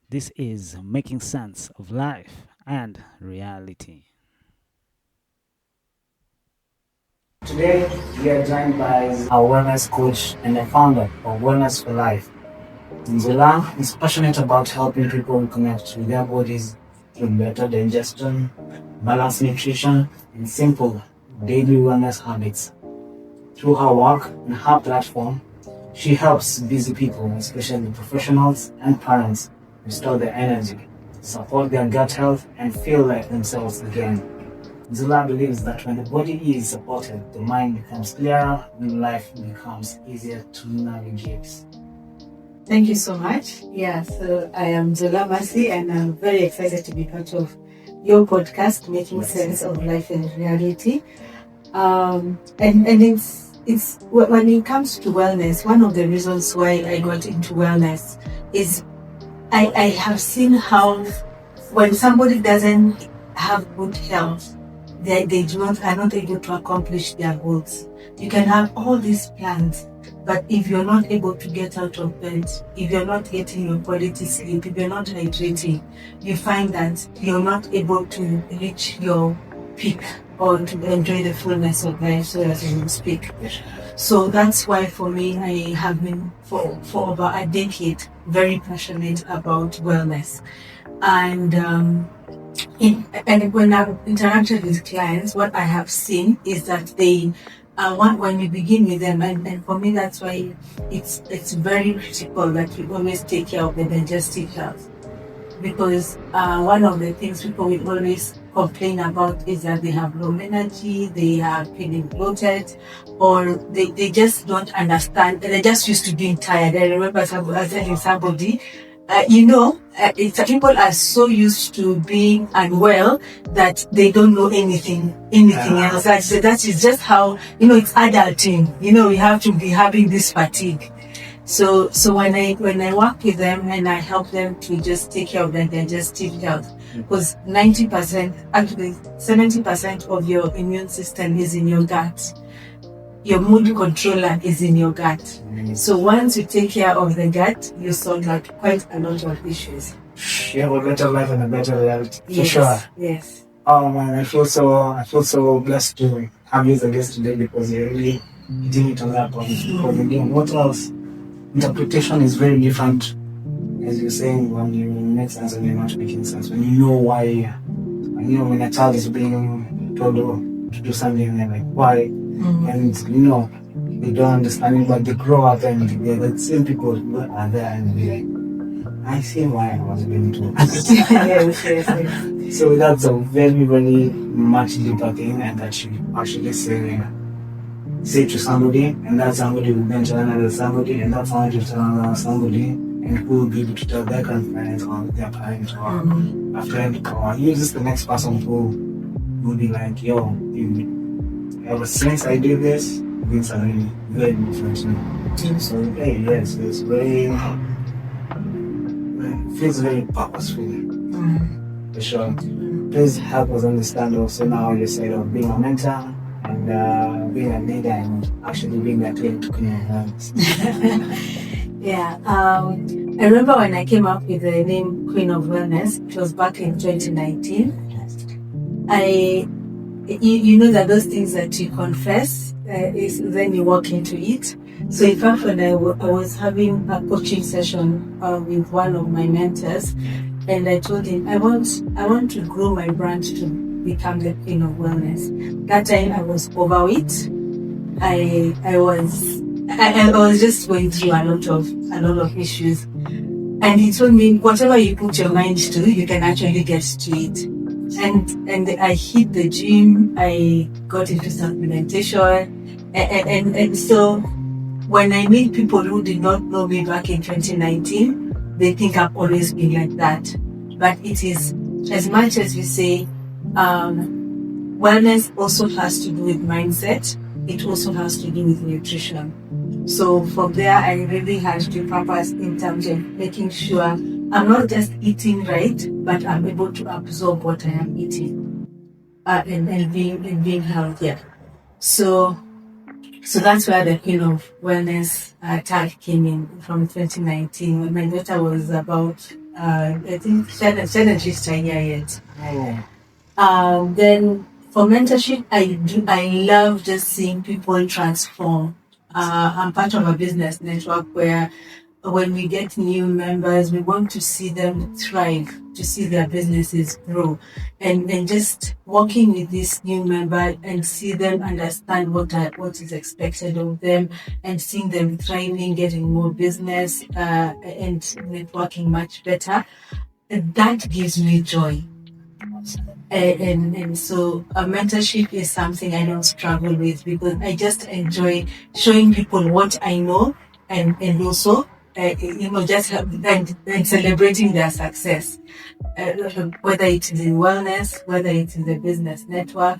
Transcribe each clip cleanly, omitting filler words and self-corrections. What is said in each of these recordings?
This is Making Sense of Life and Reality. Today, we are joined by our wellness coach and the founder of Wellness for Life. Nzula is passionate about helping people connect with their bodies through better digestion, balanced nutrition, and simple daily wellness habits. Through her work and her platform, she helps busy people, especially professionals and parents, restore their energy, support their gut health, and feel like themselves again. Zula believes that when the body is supported, the mind becomes clearer and life becomes easier to navigate. Thank you so much. Yeah, so I am Nzula Mercy and I'm very excited to be part of your podcast, Making Sense of Life and Reality. And it's when it comes to wellness, one of the reasons why I got into wellness is I have seen how when somebody doesn't have good health, they are not able to accomplish their goals. You can have all these plans, but if you're not able to get out of bed, if you're not getting your quality sleep, if you're not hydrating, you find that you're not able to reach your peak or to enjoy the fullness of life, so as you speak. So that's why for me, I have been for about a decade very passionate about wellness. And when I've interacted with clients, what I have seen is that they when you begin with them, and for me that's why it's very critical that you always take care of the digestive health, because one of the things people will always complain about is that they have low energy, they are feeling bloated, or they just don't understand. They're just used to being tired. I remember telling somebody, people are so used to being unwell that they don't know anything else. That is just how, it's adulting. We have to be having this fatigue. So when I work with them and I help them to just take care of their digestive health, because 90%, actually 70% of your immune system is in your gut. Your mood controller is in your gut. So once you take care of the gut, you solve quite a lot of issues. You have a better life and a better reality. Yes, for sure. Yes. Oh man, I feel so blessed to have you as a guest today because you're really hitting it on that point. Because again, what else? Interpretation is very different, as you're saying, when you make sense and you're not making sense. When you know why, when a child is being told to do something, and they're like, why? And they don't understand it, but they grow up and they're the same people who are there and they're like, I see why I was being told. Yes. So that's a very, very much deeper thing, and that you actually say to somebody, and that somebody will then tell another somebody, and that somebody will tell another somebody, and who will be able to tell their grandparents or their parents or a friend, or even just the next person who will be like, yo, ever since I did this, things are really very different now. So hey, yes, it's very feels very purposeful. For sure. Please help us understand also now your side of being a mentor and being a leader and actually being that way to clean hands. Yeah. I remember when I came up with the name Queen of Wellness, it was back in 2019. You know that those things that you confess is then you walk into it. So in fact, when I was having a coaching session with one of my mentors, and I told him I want to grow my brand to become the Queen of Wellness. That time I was overweight. I was just going through a lot of issues, and he told me whatever you put your mind to, you can actually get to it. And I hit the gym. I got into supplementation, and so when I meet people who did not know me back in 2019, they think I've always been like that. But it is, as much as we say, wellness also has to do with mindset. It also has to do with nutrition. So from there, I really had the purpose in terms of making sure I'm not just eating right, but I'm able to absorb what I am eating and being healthier. So that's where the Queen of Wellness tag came in from 2019 when my daughter was about I think she's trying yet. Oh, Then for mentorship, I love just seeing people transform. I'm part of a business network where when we get new members, we want to see them thrive, to see their businesses grow, and just working with this new member and see them understand what is expected of them, and seeing them thriving, getting more business, and networking much better. And that gives me joy. And so mentorship is something I don't struggle with, because I just enjoy showing people what I know, and also just and celebrating their success, whether it is in wellness, whether it's in the business network.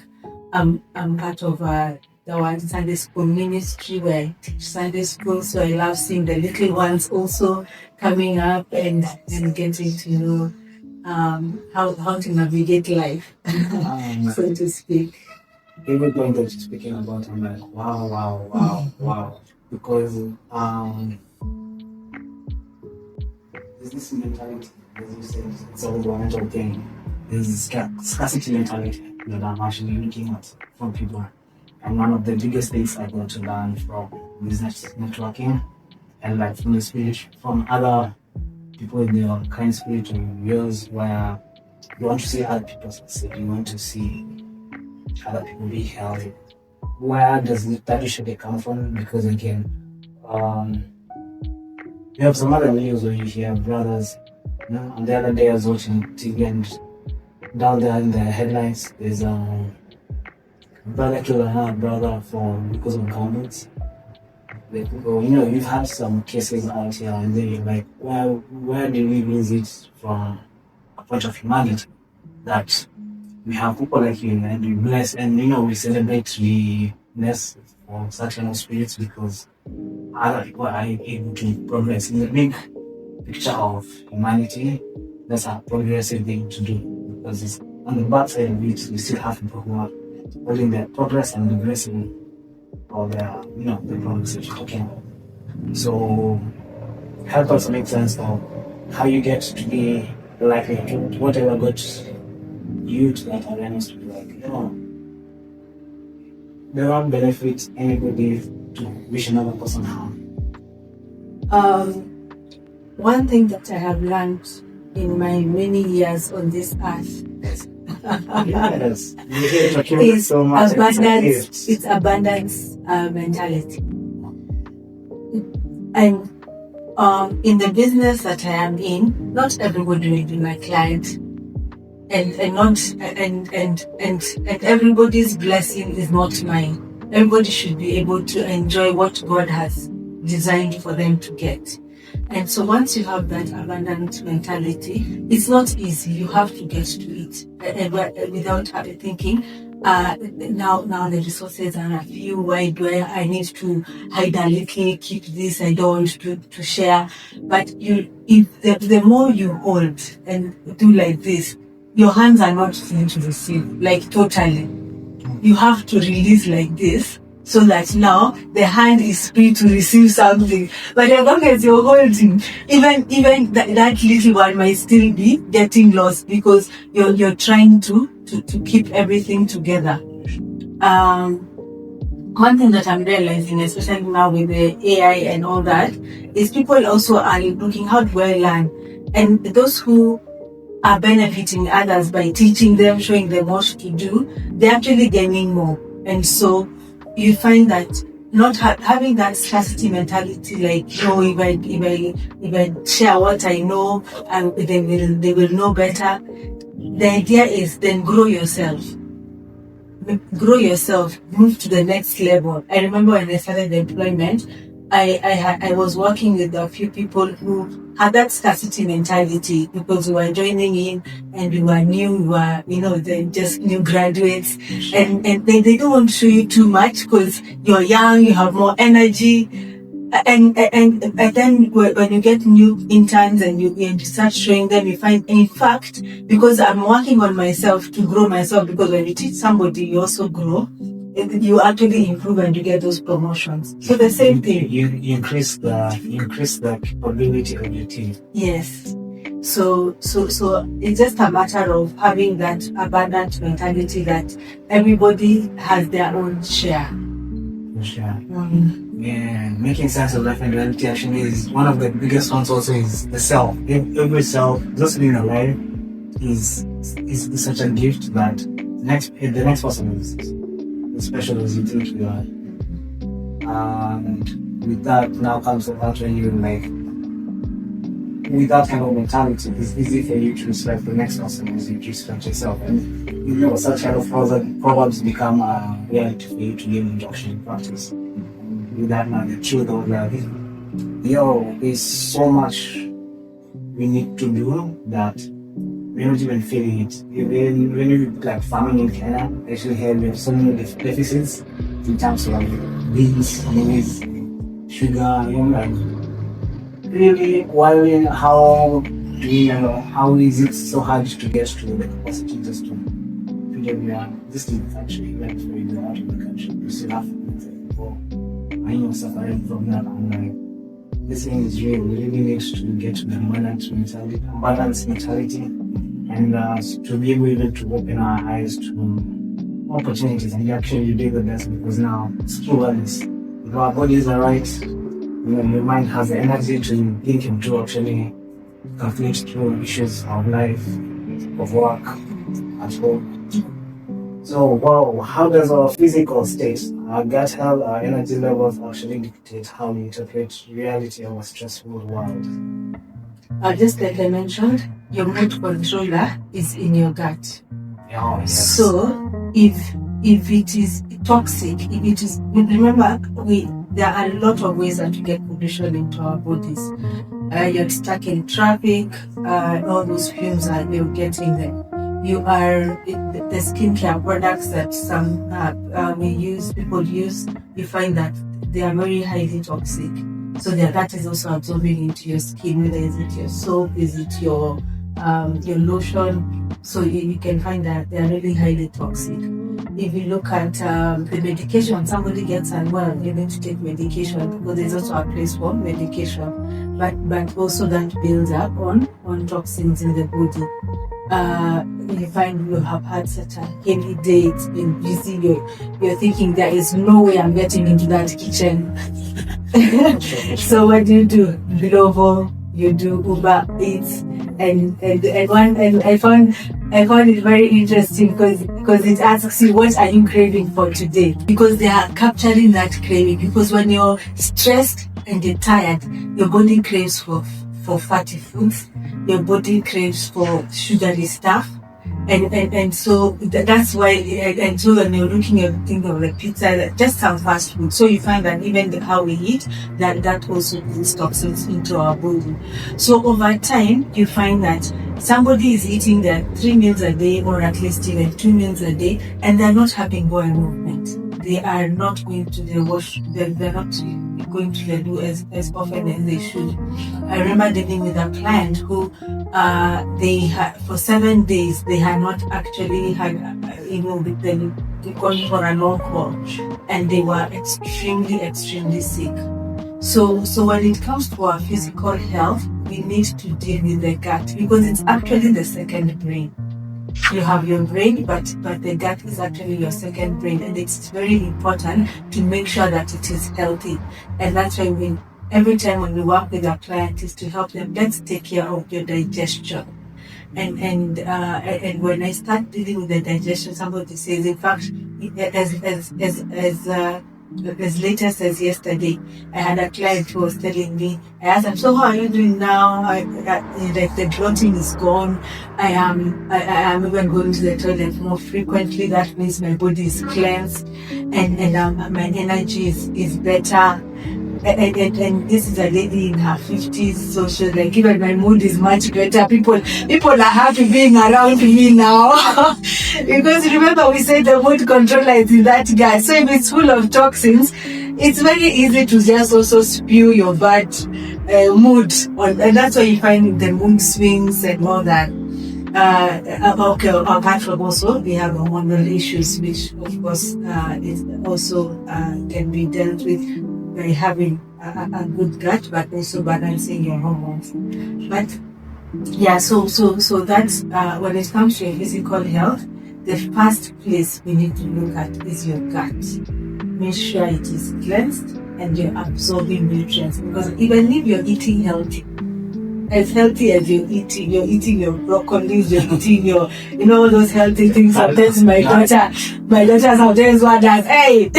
I'm part of the one Sunday school ministry where I teach Sunday school, so I love seeing the little ones also coming up and getting to know how to navigate life, so to speak. every point that you're speaking about, I'm like, wow, wow, wow, wow. Because there's this mentality, as you said, it's a mental thing. There's this scarcity mentality that I'm actually looking at from people. And one of the biggest things I got to learn from business networking, and like from the spirit, from other people in your kind spirit and yours, where you want to see other people succeed, you want to see other people be healthy. Where does that usually come from? Because again, um, you have some other videos where you hear brothers. And the other day I was watching TV, and down there in the headlines, there's brother killed another brother for because of garments. Like, you've had some cases out here, and then you're like, where do we lose it from a point of humanity that we have people like you, and we bless, and we celebrate, we bless for such kind of spirits, because other people are able to progress in the big picture of humanity. That's a progressive thing to do, because it's on the bad side of it, we still have people who are holding their progress and regressing, or their the progress that you're talking about. So help us make sense of how you get to be like whatever got you to that awareness to be like, there won't benefit anybody to wish another person harm. One thing that I have learned in my many years on this earth Yes. is So much. abundance. It's abundance mentality. And in the business that I am in, not everybody will be my client, and everybody's blessing is not mine. Everybody should be able to enjoy what God has designed for them to get. And so once you have that abundant mentality, it's not easy. You have to get to it without thinking, now the resources are a few. Why do I need to hide a little, keep this? I don't want to share. But if the more you hold and do like this, your hands are not free to receive, like totally. You have to release like this, so that now the hand is free to receive something. But as long as you're holding, even that little one might still be getting lost, because you're trying to keep everything together. One thing that I'm realizing, especially now with the AI and all that, is people also are looking, how do I learn? And those who are benefiting others by teaching them, showing them what to do, they're actually gaining more. And so you find that not having that scarcity mentality, like, if I share what I know, and they will know better. The idea is then grow yourself, move to the next level. I remember when I started the employment, I was working with a few people who had that scarcity mentality, because we were joining in and we were new, they're just new graduates, and they don't want to show you too much, because you're young, you have more energy. And then when you get new interns and you start showing them, you find, in fact, because I'm working on myself to grow myself, because when you teach somebody, you also grow, you actually improve and you get those promotions. So the same thing. You increase the capability of your team. Yes. So it's just a matter of having that abundant mentality that everybody has their own share. Sure. Yeah, making sense of life and reality actually is one of the biggest ones. Also, is the self. Every self, just being alive, is such a gift that the next person is as special as you think you are. And with that now comes the part when you like, with that kind of mentality, it's easy for you to respect the next person as you respect yourself. And you know, such kind of proverbs become a reality for you to gain induction in practice. And with that now, the truth of that, there's so much we need to do that we're not even feeling it. When you like farming in Kenya, actually here we have so many deficits in terms of like beans, maize, sugar, like really wondering how is it so hard to get to the capacity just to just in the country, even before you go out of the country, you still have things like people and you're suffering from that. And like this thing is real. We really need to get to the balance mentality and to be able even to open our eyes to opportunities and actually do the best, because now it's true wellness. If our bodies are right, your mind has the energy to think and to actually calculate through issues of life, of work, at home. So, wow, how does our physical state, our gut health, our energy levels actually dictate how we interpret reality of a stressful world? Just like I mentioned, your mood controller is in your gut. Oh, yes. So, if it is toxic, if it is, remember, there are a lot of ways that we get pollution into our bodies. You're stuck in traffic, all those fumes you're getting them. You are the skincare products that some people use. You find that they are very highly toxic. So that is also absorbing into your skin. Whether is it your soap, is it your lotion? So you can find that they are really highly toxic. If you look at the medication, somebody gets unwell, you need to take medication, because there's also a place for medication. But also that builds up on toxins in the body. You find you have had such a heavy day, it's been busy, you're thinking there is no way I'm getting into that kitchen. So what do? Glovo, you do Uber Eats, and I found it very interesting because it asks you, what are you craving for today? Because they are capturing that craving, because when you're stressed and you're tired, your body craves for fatty foods, your body craves for sugary stuff, and so that's why. And so when you're looking at things of like pizza, just some fast food, so you find that even how we eat, that also puts toxins into our body. So over time, you find that somebody is eating their 3 meals a day, or at least even 2 meals a day, and they're not having bowel movement. They are not going to the wash. They're not going to the loo as often as they should. I remember dealing with a client who they had for 7 days they had not actually had with them going for a long haul, and they were extremely sick. So when it comes to our physical health, we need to deal with the gut, because it's actually the second brain. You have your brain, but the gut is actually your second brain, and it's very important to make sure that it is healthy. And that's why every time when we work with our clients is to help them, let's take care of your digestion. And when I start dealing with the digestion, somebody says, in fact, as latest as yesterday, I had a client who was telling me, I asked him, so how are you doing now? Like the bloating is gone. I am even going to the toilet more frequently. That means my body is cleansed, and my energy is better. And this is a lady in her 50s, so she's like, even my mood is much better. People are happy being around me now. Because remember, we said the mood controller is in that guy. So if it's full of toxins, it's very easy to just also spew your bad mood on, and that's why you find the mood swings and all that. Apart from also, we have hormonal issues, which of course is also can be dealt with by having a good gut, but also balancing your hormones. But Yeah, so that's when it comes to your physical health, the first place we need to look at is your gut. Make sure it is cleansed and you're absorbing nutrients, because even if you're eating healthy, as healthy as you're eating your broccoli, you're eating your, all those healthy things. Sometimes my daughter sometimes wonders, hey,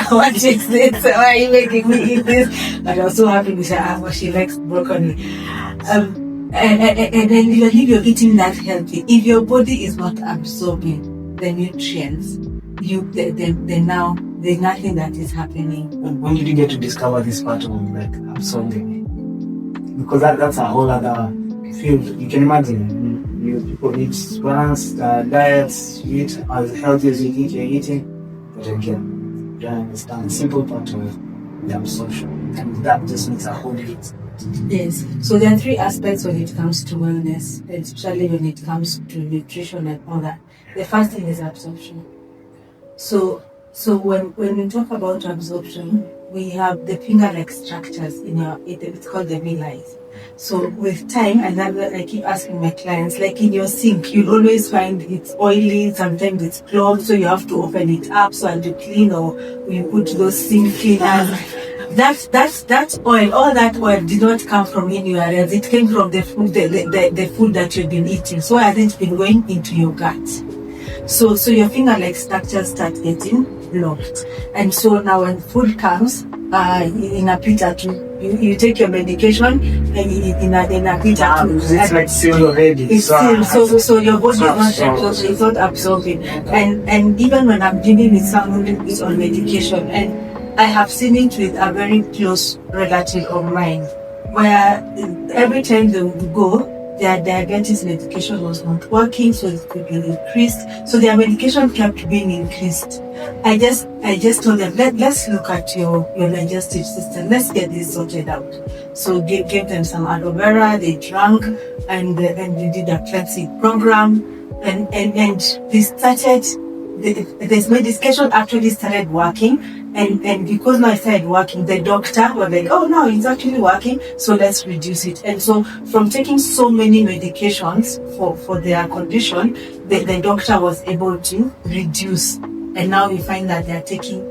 what is this? Why are you making me eat this? But I'm so happy with her, but she likes broccoli. And then even if you're eating that healthy, if your body is not absorbing the nutrients, then now there's nothing that is happening. When did you get to discover this part of like absorbing? Because that's a whole other field. You can imagine, people eat balanced diets, you eat as healthy as you're eating, but again, you don't understand the simple part of the absorption, and that just makes a whole difference. Yes. So there are three aspects when it comes to wellness, especially when it comes to nutrition and all that. The first thing is absorption. So when we talk about absorption, we have the finger-like structures it's called the villi. So with time, and I keep asking my clients, like in your sink, you'll always find it's oily, sometimes it's clogged, so you have to open it up so and you clean, or you put those sink cleaners. That oil, all that oil did not come from anywhere else. It came from the food, the food that you've been eating. So has it been going into your gut? So your finger-like structures start getting blocked. And so now when food comes in a pita tube, you take your medication in a pita tube. It's like sealed already. It's sealed, so your body is not absorbing. And even when I'm dealing with someone who is on medication, and I have seen it with a very close relative of mine, where every time they would go, their diabetes medication was not working, so it could be increased. So their medication kept being increased. I just told them, let's look at your digestive system. Let's get this sorted out. So gave them some aloe vera, they drank, and we did a cleansing program, and they started. This medication actually started working, and because now it started working, the doctor was like, oh no, it's actually working, so let's reduce it. And so from taking so many medications for their condition, the doctor was able to reduce. And now we find that they are taking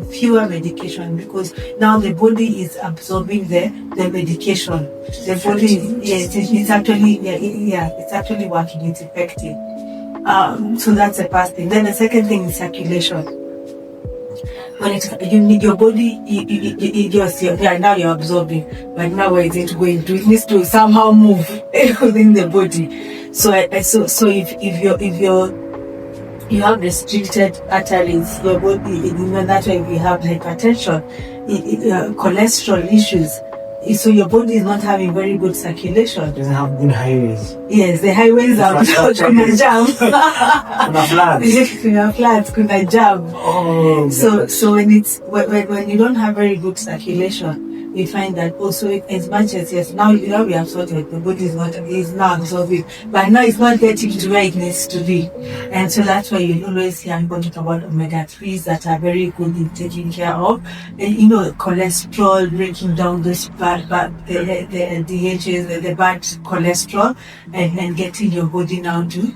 fewer medication, because now the body is absorbing the medication. The body, it's actually working, it's effective. So that's the first thing. Then the second thing is circulation. When you need your body, now you're absorbing, but now where is it going to? It needs to somehow move within the body. So if you have restricted arteries, your body, that's why you have hypertension, cholesterol issues. So your body is not having very good circulation. It doesn't have good highways. Yes, the highways are kuna jam. Kuna floods, kuna jam. Oh. So when you don't have very good circulation, we find that also, as much as yes, now we have sorted, the body is now absorbing, but now it's not getting to where it needs to be. And so that's why you always hear people talk about omega-3s that are very good in taking care of, and, cholesterol, breaking down those bad the DHs, the bad cholesterol, and getting your body now to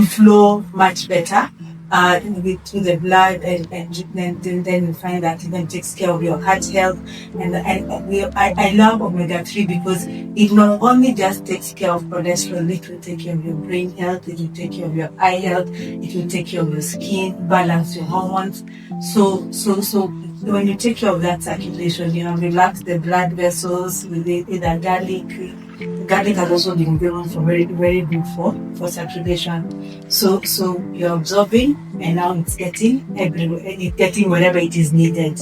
flow much better to the blood, and then you find that it then takes care of your heart health. And I love omega-3 because it not only just takes care of cholesterol, it will take care of your brain health, it will take care of your eye health, it will take care of your skin, balance your hormones. So when you take care of that circulation, relax the blood vessels with either garlic. Garlic has also been given for very, very good for circulation. So you're absorbing, and now it's getting everywhere. It's getting wherever it is needed.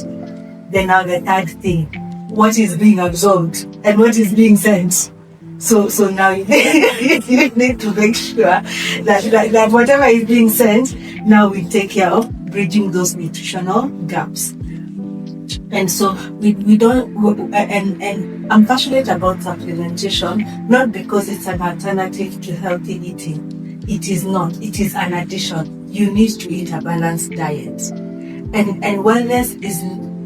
Then now the third thing, what is being absorbed and what is being sent. So now you need to make sure that whatever is being sent, now we take care of bridging those nutritional gaps. And so we don't, and I'm passionate about supplementation, not because it's an alternative to healthy eating. It is not. It is an addition. You need to eat a balanced diet. And wellness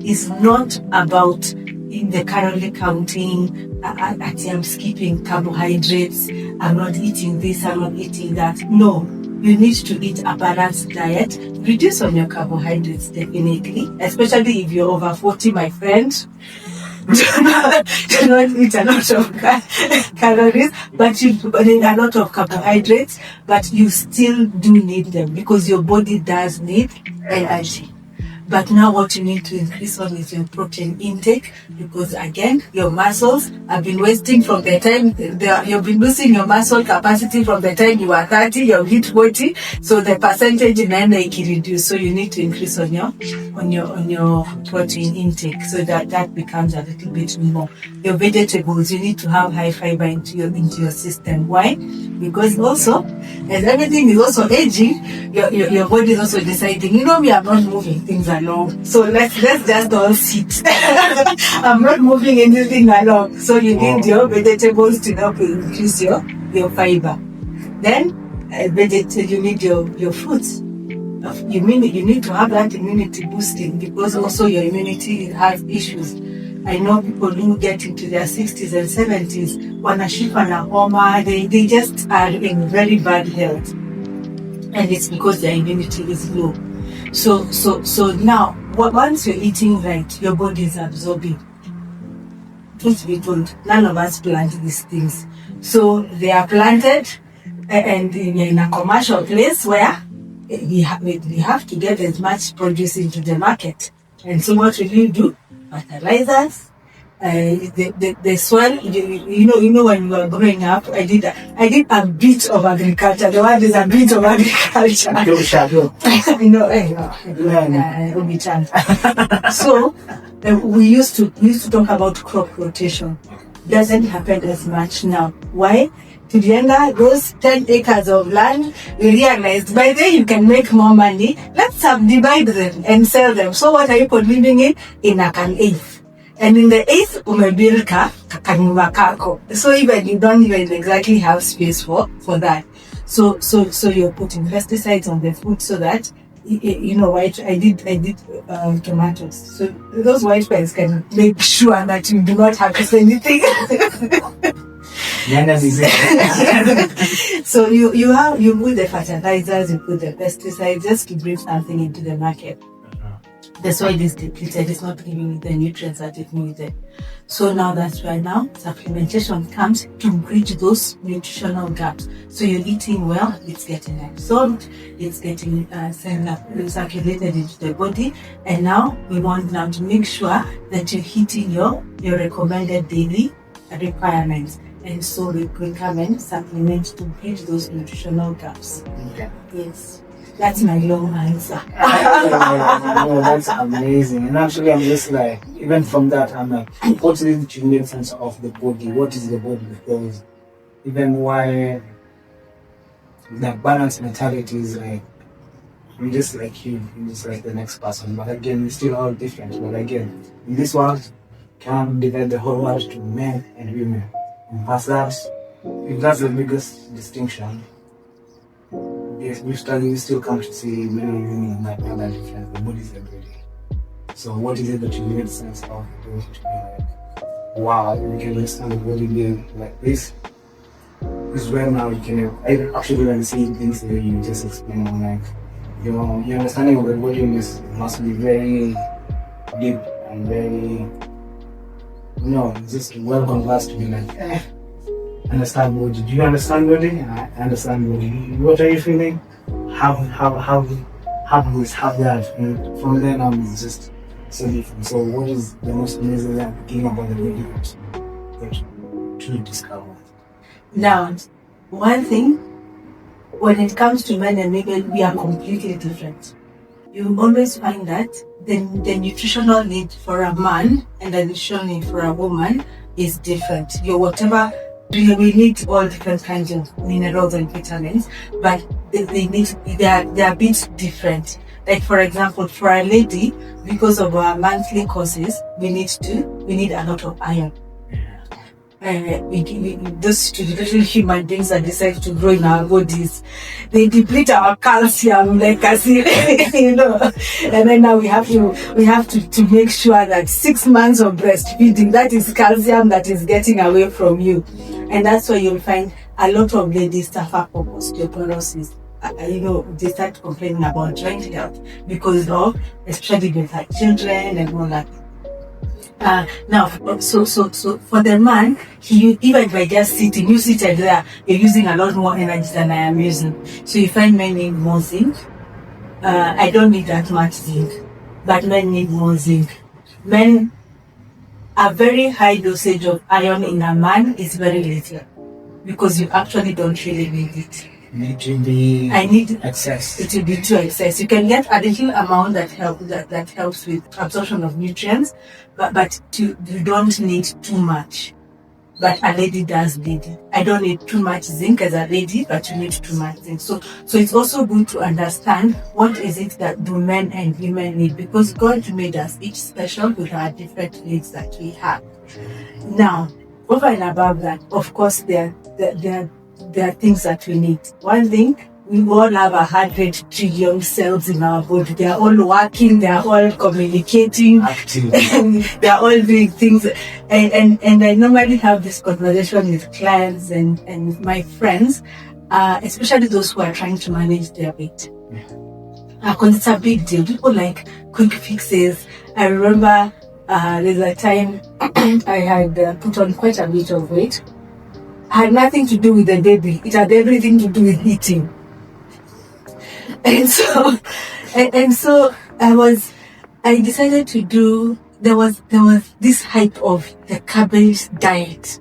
is not about in the calorie counting, I'm skipping carbohydrates, I'm not eating this, I'm not eating that. No, you need to eat a balanced diet. Reduce on your carbohydrates, definitely, especially if you're over 40, my friend. Do not eat a lot of calories, but you need a lot of carbohydrates, but you still do need them because your body does need energy. But now what you need to increase on is your protein intake, because again, your muscles have been wasting from the time you've been losing your muscle capacity from the time you were 30, you hit 40, so the percentage in energy reduce. So you need to increase on your protein intake, so that becomes a little bit more. Your vegetables, you need to have high fiber into your system. Why? Because also, as everything is also aging, your body is also deciding, you know me, I'm not moving things along, so let's just all sit. I'm not moving anything along. So you need your vegetables to help you increase your fiber. Then you need your fruits. You need to have that immunity boosting, because also your immunity has issues. I know people who get into their 60s and 70s, wanashikwa na homa, they just are in very bad health. And it's because their immunity is low. So now, once you're eating right, your body is absorbing. Truth be told, none of us plant these things. So they are planted and in a commercial place where we have to get as much produce into the market. And so what will you do? Fertilizers, the soil. You know when we were growing up, I did a bit of agriculture. The word is a bit of agriculture. So we used to talk about crop rotation. Doesn't happen as much now. Why? Tulienda those 10 acres of land, we realized by then you can make more money. Let's subdivide them and sell them. So what are you living in an eighth? And in the eighth, umebuild kakanyumba kako. So even you don't even exactly have space for that. So you're putting pesticides on the food so that, you know, I did tomatoes. So those white guys can make sure that you do not have to say anything. So you put the fertilizers, you put the pesticides just to bring something into the market. The soil is depleted, it's not giving the nutrients that it needed. So now that's why now supplementation comes to bridge those nutritional gaps. So you're eating well, it's getting absorbed, it's getting circulated into the body, and now we want now to make sure that you're hitting your recommended daily requirements. And so we could come and supplement to bridge those nutritional gaps. Okay. Yes. That's my long answer. No, that's amazing. And actually, I'm just like, even from that, I'm like, what is the unique sense of the body? What is the body? Because even why the balanced mentality is like, I'm just like you, I'm just like the next person. But again, we're still all different. But again, in this world, can divide the whole world to men and women. And past that, if that's the biggest distinction, yes, we still come to see men and women and that other difference. The bodies are body. So what is it that you made sense of? To be like, wow, we can understand the body being like this. This is where now you can actually when see things that you just explain. Like your understanding of the body must be very deep and very just well conversed to be like understand body. Do you understand body? I understand body. What are you feeling? How do we have that? And from then on, it's just so different. So, what is the most amazing thing about the body that truly discover? Now, one thing, when it comes to men and women, we are completely different. You always find that the nutritional need for a man and the nutritional need for a woman is different. We need all different kinds of minerals and vitamins, but they are a bit different. Like for example, for a lady, because of our monthly courses, we need a lot of iron. those little human beings that decide to grow in our bodies, they deplete our calcium, like I see, you know. And then now we have to make sure that 6 months of breastfeeding, that is calcium that is getting away from you. And that's why you'll find a lot of ladies suffer from osteoporosis. They start complaining about joint health because of, especially with their children and all that. Now, so for the man, even by just sitting, you seated there, you're using a lot more energy than I am using. So you find men need more zinc. I don't need that much zinc, but men need more zinc. Men, a very high dosage of iron in a man is very little because you actually don't really need it. I need excess. It will be too excess. You can get a little amount that helps with absorption of nutrients, but you don't need too much. But a lady does need it. I don't need too much zinc as a lady, but you need too much zinc. So it's also good to understand what is it that do men and women need, because God made us each special with our different needs that we have. Now, over and above that, of course, there are things that we need. One thing, we all have 100 trillion cells in our body. They are all working, they are all communicating, they are all doing things. And I normally have this conversation with clients and my friends, especially those who are trying to manage their weight. Because it's a big deal. People like quick fixes. I remember there's a time I had put on quite a bit of weight. Had nothing to do with the baby. It had everything to do with eating. And so I decided to do, there was this hype of the cabbage diet.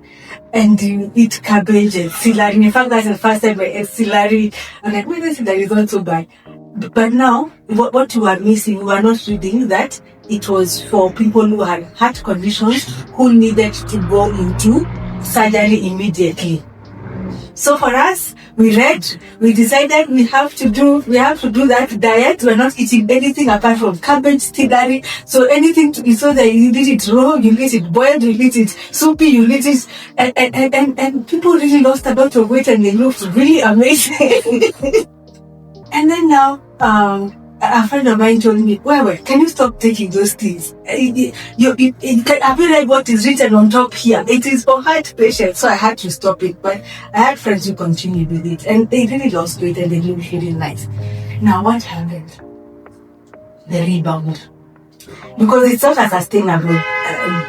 And you eat cabbage and celery. In fact, that's the first time I ate celery. I'm like, maybe celery is not so bad. But now, what you are missing, you are not reading that it was for people who had heart conditions who needed to go into surgery immediately. So for us, we decided we have to do that diet. We're not eating anything apart from cabbage, celery. So anything so that you eat it raw, you eat it boiled, you eat it soupy, you eat it, and people really lost a lot of weight and they looked really amazing. And then now, a friend of mine told me, wait, can you stop taking those things? Have you read what is written on top here? It is for heart patients, so I had to stop it. But I had friends who continued with it, and they really lost weight and they looked really nice. Now, what happened? The rebound. Because it's not a sustainable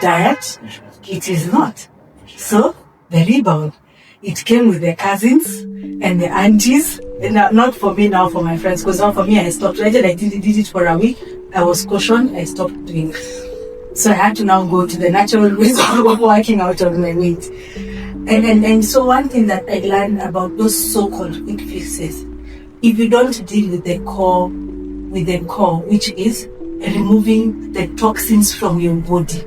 diet. It is not. So, the rebound. It came with the cousins and the aunties. Not for me now, for my friends, because now for me I stopped. I did it for a week. I was cautioned, I stopped doing it. So I had to now go to the natural ways of working out on my weight. And so one thing that I learned about those so-called quick fixes, if you don't deal with the core, which is removing the toxins from your body,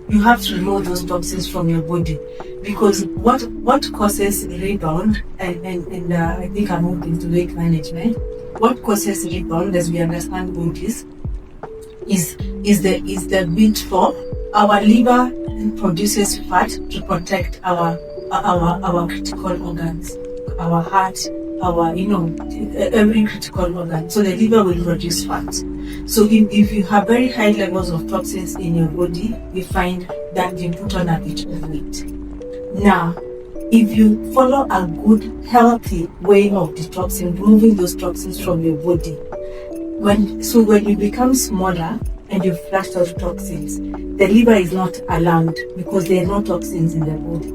you have to remove those toxins from your body. Because what causes rebound, and I think I moved into weight management, what causes rebound, as we understand bodies, is the need for our liver produces fat to protect our critical organs, our heart, every critical organ. So the liver will produce fat. So if you have very high levels of toxins in your body, you find that you put on a bit of weight. Now, if you follow a good, healthy way of detoxing, removing those toxins from your body, when you become smaller and you flush out toxins, the liver is not alarmed because there are no toxins in the body.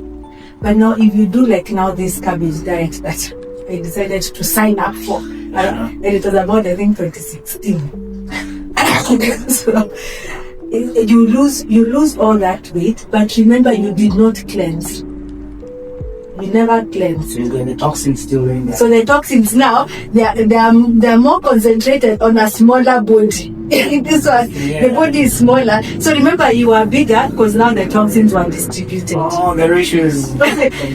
But now, if you do like now this cabbage diet that I decided to sign up for, and it was about, I think, 2016. So you lose all that weight, but remember, you did not cleanse. You never cleanse. So the toxins still in there. So the toxins now, they are more concentrated on a smaller body. This one, the body is smaller. So remember, you are bigger because now the toxins were distributed. Oh, the ratio is...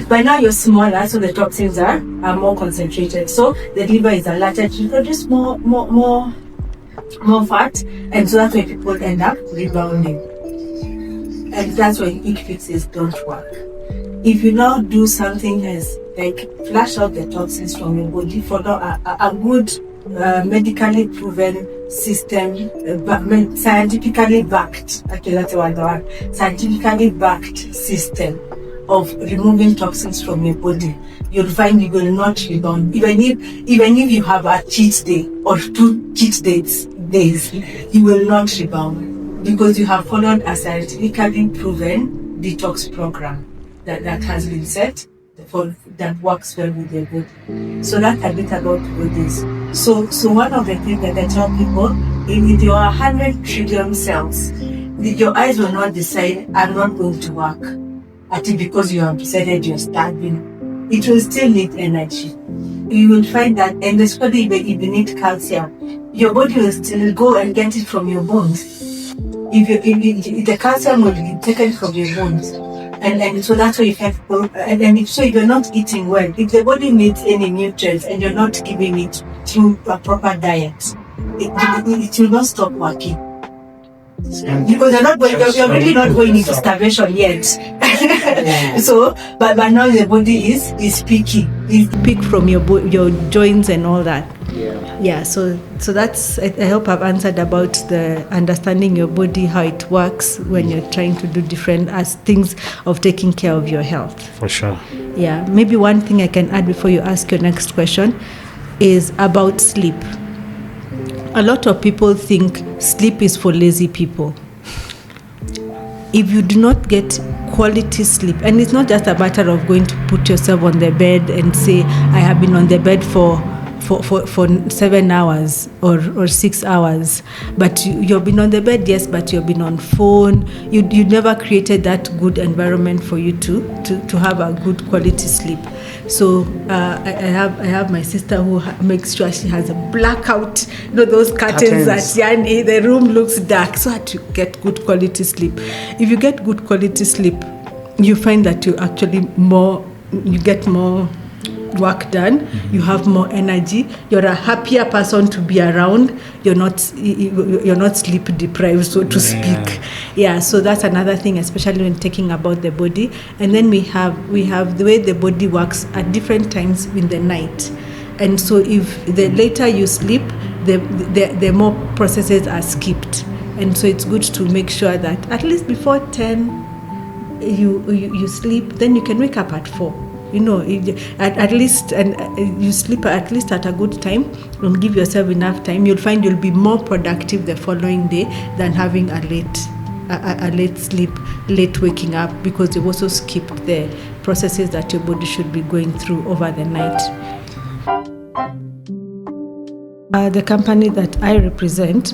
But now you're smaller, so the toxins are more concentrated. So the liver is alerted to produce more fat, and so that's why people end up rebounding. And that's why quick fixes don't work. If you now do something as like flush out the toxins from your body, follow a good medically proven system, scientifically backed, actually that's the one, scientifically backed system of removing toxins from your body, you'll find you will not rebound. Even if you have a cheat day or 2 cheat days, you will not rebound because you have followed a scientifically proven detox program that has been set for that works well with your body. So that's a bit about bodies. So one of the things that I tell people, if you are 100 trillion cells, your eyes will not decide, I'm not going to work. Actually, because you have decided you're starving, it will still need energy. You will find that, and especially if you need calcium, your body will still go and get it from your bones. If the calcium will be taken from your bones, and so that's why you have, and if you're not eating well, if the body needs any nutrients and you're not giving it through a proper diet, it will not stop working. Because you're really not going into starvation yet. So, but now the body is peaking. It's peak from your joints and all that. Yeah. So that's, I hope I've answered about the understanding your body, how it works when you're trying to do different things of taking care of your health. For sure. Yeah. Maybe one thing I can add before you ask your next question is about sleep. A lot of people think sleep is for lazy people. If you do not get quality sleep, and it's not just a matter of going to put yourself on the bed and say, I have been on the bed for 7 hours or 6 hours, but you've been on the bed, yes, but you've been on phone. You never created that good environment for you to have a good quality sleep. So I have my sister who makes sure she has a blackout, those curtains that the room looks dark, so that you get good quality sleep. If you get good quality sleep, you find that you get more work done, you have more energy, you're a happier person to be around, you're not sleep deprived, so to speak. Yeah, so that's another thing, especially when talking about the body. And then we have the way the body works at different times in the night. And so if the later you sleep, the more processes are skipped. And so it's good to make sure that at least before 10 you sleep, then you can wake up at 4. At least, and you sleep at least at a good time and give yourself enough time. You'll find you'll be more productive the following day than having a late sleep, late waking up, because you've also skipped the processes that your body should be going through over the night. The company that I represent,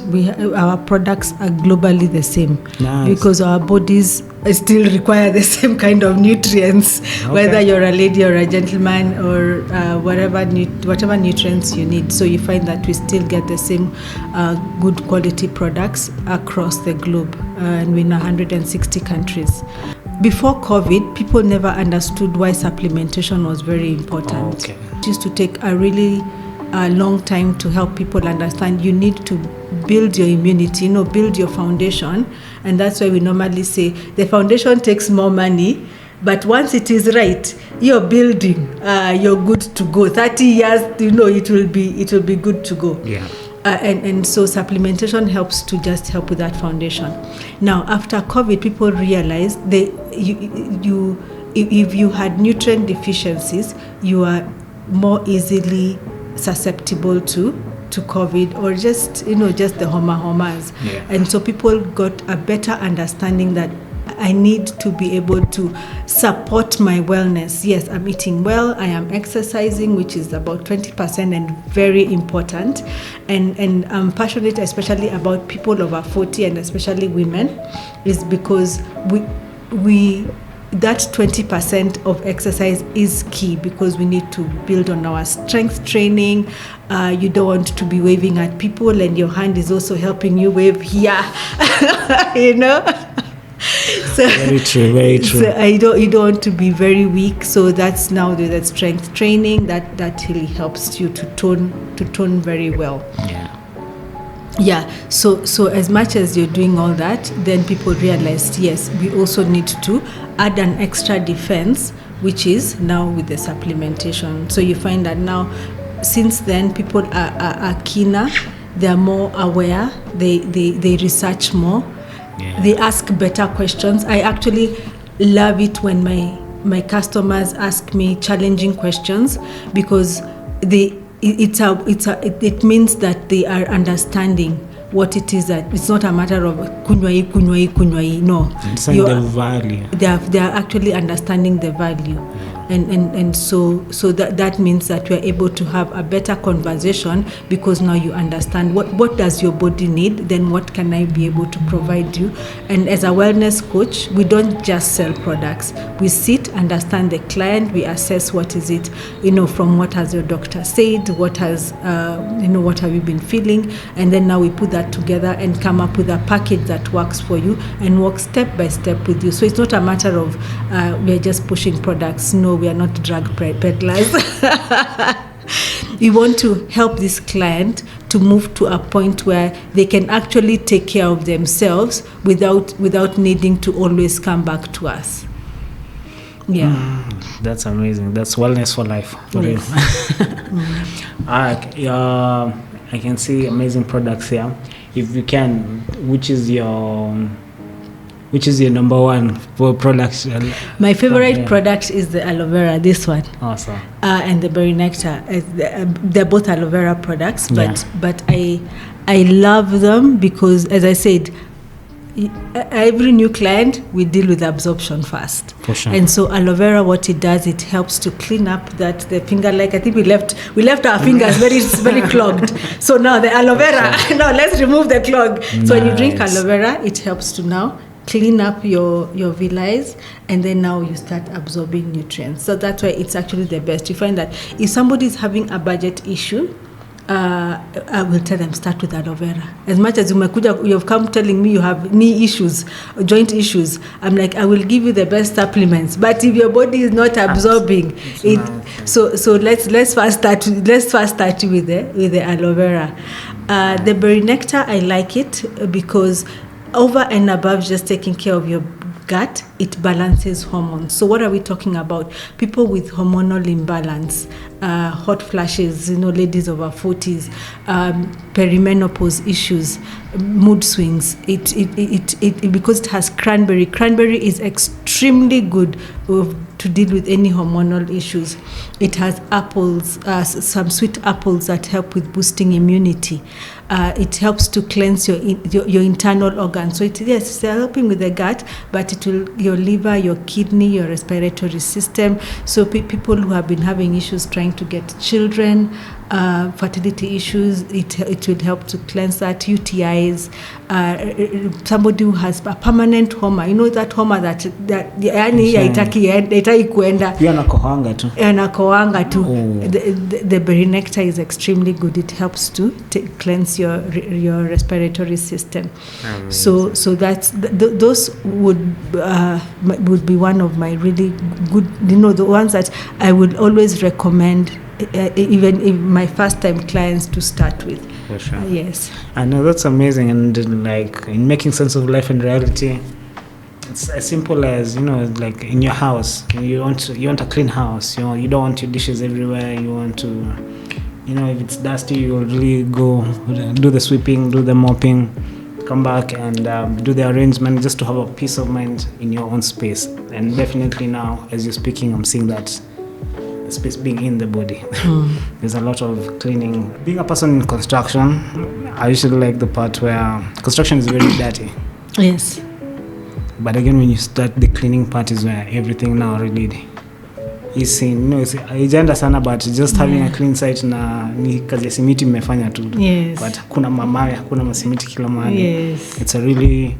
our products are globally the same. Nice. Because our bodies still require the same kind of nutrients, whether you're a lady or a gentleman or whatever nutrients you need. So you find that we still get the same good quality products across the globe, and we're in 160 countries. Before COVID, people never understood why supplementation was very important. It used to take a really long time to help people understand you need to build your immunity, build your foundation. And that's why we normally say the foundation takes more money, but once it is right, you're building, you're good to go. 30 years, it will be good to go. Yeah. And so supplementation helps to just help with that foundation. Now, after COVID, people realized if you had nutrient deficiencies, you are more easily susceptible to COVID or just the homas. Yeah. And so people got a better understanding that I need to be able to support my wellness. Yes, I'm eating well, I am exercising, which is about 20% and very important. And I'm passionate especially about people over 40 and especially women, is because we that 20% of exercise is key, because we need to build on our strength training. You don't want to be waving at people and your hand is also helping you wave here. So, very true. So you don't want to be very weak. So that's now that strength training that really helps you to tone very well. Yeah. So as much as you're doing all that, then people realized, yes, we also need to add an extra defense which is now with the supplementation. So you find that now, since then, people are keener, they are more aware, they research more, they ask better questions. I actually love it when my customers ask me challenging questions, because it means that they are understanding what it is. That it's not a matter of kunwai. No, the value. They are actually understanding the value, and so that means that we are able to have a better conversation, because now you understand what does your body need, then what can I be able to provide you. And as a wellness coach, we don't just sell products. We sit, understand the client, we assess what is it, from what has your doctor said, what has what have you been feeling, and then now we put that together and come up with a package that works for you and works step by step with you. So it's not a matter of we're just pushing products. No, we are not drug peddlers. We want to help this client to move to a point where they can actually take care of themselves without needing to always come back to us. Yeah. That's amazing. That's wellness for life. For yes. I can see amazing products here. If you can, which is your number one product? My favorite product is the aloe vera, this one. Awesome. And the berry nectar. They're both aloe vera products, but I love them because, as I said, every new client, we deal with absorption first. For sure. And so aloe vera, what it does, it helps to clean up the finger. Like I think we left our fingers very clogged. So now the aloe vera, now let's remove the clog. Nice. So when you drink aloe vera, it helps to now clean up your villi, and then now you start absorbing nutrients. So that's why it's actually the best. You find that if somebody is having a budget issue, I will tell them start with aloe vera. As much as you've come telling me you have knee issues, joint issues, I'm like, I will give you the best supplements. But if your body is not absorbing it, so let's first start with the aloe vera. The berry nectar, I like it because over and above just taking care of your gut, it balances hormones. So what are we talking about? People with hormonal imbalance, hot flashes, ladies over 40s, perimenopause issues, mood swings. It because it has cranberry. Cranberry is extremely good to deal with any hormonal issues. It has apples, some sweet apples that help with boosting immunity. It helps to cleanse your internal organs. So it's helping with the gut, but it will your liver, your kidney, your respiratory system. So people who have been having issues trying to get children, fertility issues, it will help to cleanse that. UTIs, somebody who has a permanent homa, that homa that haitaki kuenda, anakoanga tu. The berry nectar is extremely good. It helps to cleanse your respiratory system. So that's those would be one of my really good, the ones that I would always recommend, even if my first time clients, to start with. For sure. Yes. I know, that's amazing. And like in making sense of life and reality, it's as simple as, like in your house, you want a clean house. You don't want your dishes everywhere. You want to, if it's dusty, you'll really go do the sweeping, do the mopping, come back and do the arrangement, just to have a peace of mind in your own space. And definitely now, as you're speaking, I'm seeing that space being in the body. There's a lot of cleaning. Being a person in construction, I usually like the part where construction is very dirty. Yes. But again, when you start, the cleaning part is where everything now really is seen. Agenda sana, but just having a clean site na ni kazi ya simiti mmefanya tu. Yes. But hakuna mamawe, hakuna masimiti kila mahali. Yes. It's a really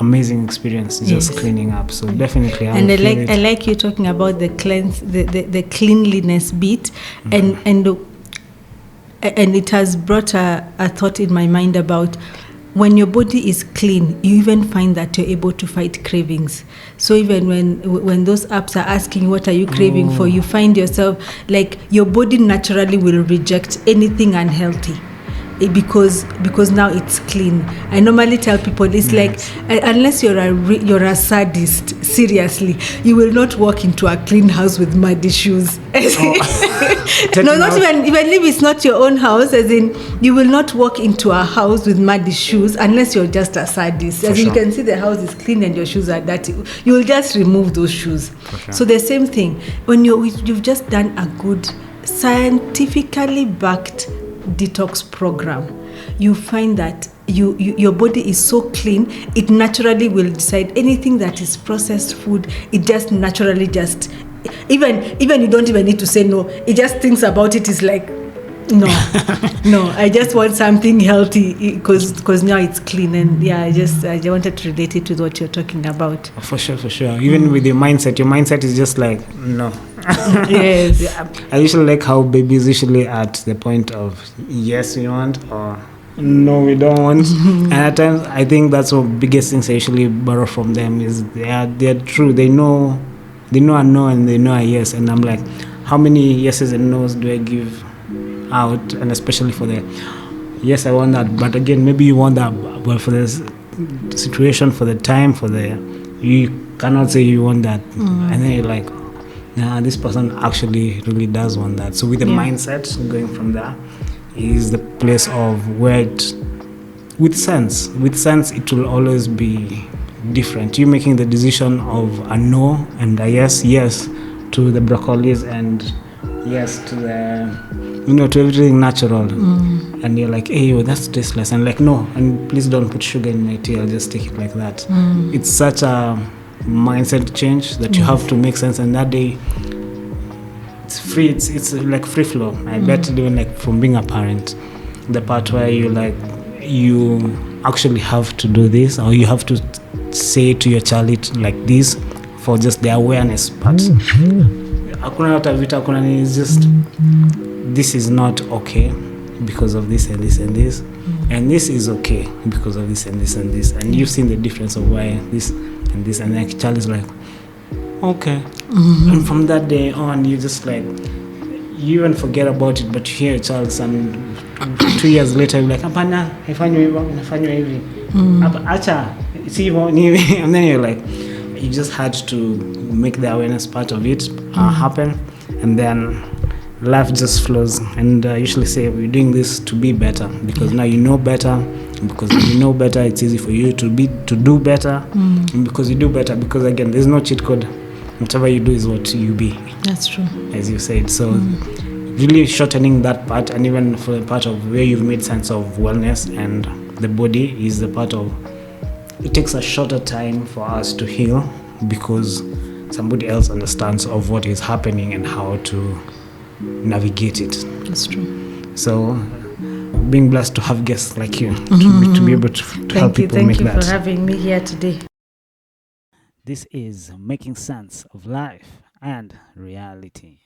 amazing experience just cleaning up. So definitely I like you talking about the cleanliness bit, and it has brought a thought in my mind about when your body is clean, you even find that you're able to fight cravings. So even when those apps are asking what are you craving for, you find yourself like your body naturally will reject anything unhealthy. because now it's clean. I normally tell people it's like unless you're a sadist, seriously, you will not walk into a clean house with muddy shoes. No, not even if it's not your own house, as in you will not walk into a house with muddy shoes unless you're just a sadist. As in, you can see the house is clean and your shoes are dirty, you will just remove those shoes. So the same thing when you've just done a good scientifically backed detox program, you find that your body is so clean, it naturally will decide anything that is processed food, it just naturally just even you don't even need to say no, it just thinks about it. Is like no I just want something healthy because now it's clean. And I wanted to relate it with what you're talking about. For sure. Even with your mindset is just like no. Yes. I usually like how babies usually at the point of yes we want or no we don't want. And at times I think that's the biggest things I usually borrow from them is they're true. They know a no and they know a yes, and I'm like, how many yeses and no's do I give out? And especially for the yes, I want that, but again maybe you want that, but for the situation, for the time, you cannot say you want that. And then you're like, nah, this person actually really does want that. So with the mindset going from there is the place of where it with sense it will always be different. You making the decision of a no and a yes to the broccolis and yes to the to everything natural. And you're like, hey, that's tasteless, and like no, and please don't put sugar in my tea, I'll just take it like that. It's such a mindset change that you have to make sense, and that day it's free. It's like free flow. I bet even like from being a parent, the part where you actually have to do this, or you have to say to your child like this for just the awareness part. Hakuna hata vita, hakuna nini, it's just this is not okay because of this and this and this, and this is okay because of this and this and this, and you've seen the difference of why this and this, and the child is like okay. And from that day on you just like you even forget about it, but you hear a child and 2 years later you're like hapana haifanywi hivyo, inafanywa hivi hapa, acha si hivyo ni hivi. And then you're like you just had to make the awareness part of it happen, and then life just flows. And I usually say we're doing this to be better, because now you know better, because when you know better it's easy for you to do better, and because you do better, because again there's no cheat code, whatever you do is what you be. That's true, as you said. So really shortening that part, and even for the part of where you've made sense of wellness and the body is the part of it takes a shorter time for us to heal, because somebody else understands of what is happening and how to navigate it. That's true. So being blessed to have guests like you to be able to help people make that. Thank you for having me here today. This is Making Sense of Life and Reality.